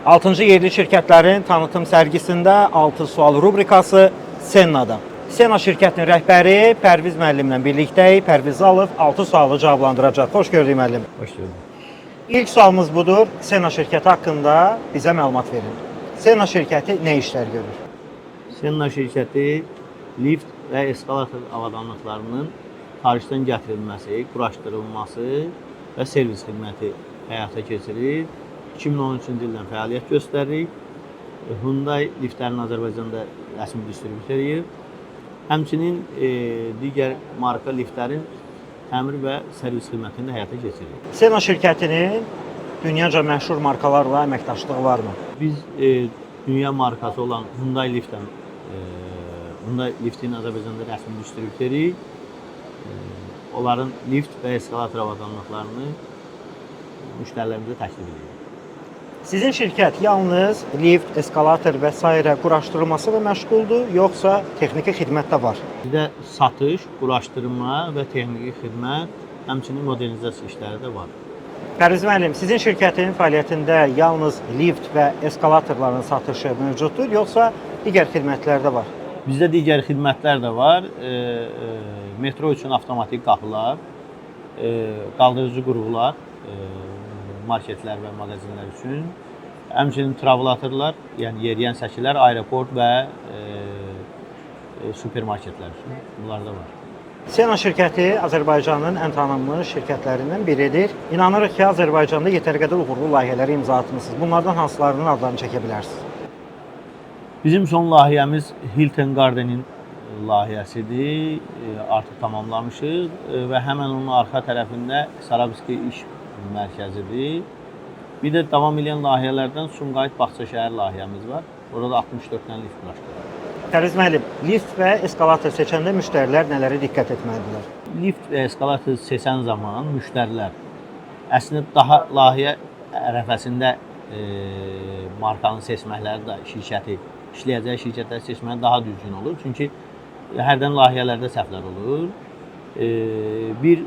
6-cı yerli şirkətlərin tanıtım sərgisində 6 sual rubrikası Senna'da. Senna şirkətinin rəhbəri Pərviz müəllimlə birlikdəyik. Pərviz Zalov 6 sualı cavablandıracaq. Xoş gördük müəllim. Hoş gördük. İlk sualımız budur. Senna şirkəti haqqında bizə məlumat verin. Senna şirkəti nə işlər görür? Senna şirkəti lift və eskalator avadanlıqlarının xaricdən gətirilməsi, quraşdırılması və servis xidməti həyata keçirir. 2013-cü ildən fəaliyyət göstərir. Hyundai liftlərini Azərbaycanda rəsmi distribüt edir. Həmçinin digər marka liftlərin təmir və servis xidmətini həyata keçirir. Senna şirkətinin dünyaca məşhur markalarla əməkdaşlığı varmı? Biz dünya markası olan Hyundai liftin Azərbaycanda rəsmi distribüt edirik. Onların lift və eskalator avadanlıqlarını müştərilərimizə təklif edirik. Sizin şirkət yalnız lift, eskalator və s. quraşdırılması ilə məşğuldur, yoxsa texniki xidmət də var? Bizdə satış, quraşdırma və texniki xidmət, həmçinin modernizasiya işləri də var. Pərviz müəllim, sizin şirkətin fəaliyyətində yalnız lift və eskalatorların satışı mövcuddur, yoxsa digər xidmətlər də var? Bizdə digər xidmətlər də var. Metro üçün avtomatik qapılar, qaldırıcı qurğular, marketlər və mağazinlər üçün, həmçinin travelatorlar, yəni yeriyən səkilər, aeroport və supermarketlər üçün bunlar da var. Senna şirkəti Azərbaycanın ən tanınmış şirkətlərindən biridir. İnanırıq ki, Azərbaycanda yetəri qədər uğurlu layihələri imza atmısınız. Bunlardan hansılarının adlarını çəkə bilərsiniz? Bizim son layihəmiz Hilton Garden'in layihəsidir. Artıq tamamlamışıq və həmən onun arxa tərəfində Sarabski iş mərkəzidir. Bir də davam edən layihələrdən Sumqayıt Bağça şəhər layihəmiz var. Orada 64 dənə lift quraşdırılır. Pərviz müəllim, lift və eskalator seçəndə müştərilər nələrə diqqət etməlidirlər? Lift və eskalator seçən zaman müştərilər əslində daha layihə ərəfəsində markanı seçməkləri də işləyəcəyi şirkətləri seçmələri daha düzgün olur. Çünki hərdən layihələrdə səhvlər olur. Bir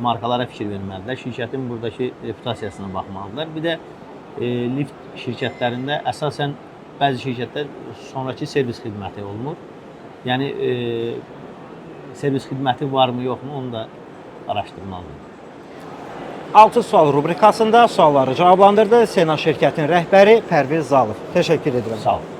markalara fikir verməlidirlər. Şirkətin buradakı reputasiyasına baxmalıdırlar. Bir də lift şirkətlərində əsasən bəzi şirkətlər sonrakı servis xidməti olmur. Yəni servis xidməti varmı, yoxmu, onu da araşdırmalıdır. 6 sual rubrikasında sualları cavablandırdı Senna şirkətinin rəhbəri Pərviz Zalov. Təşəkkür edirəm. Sağ olun.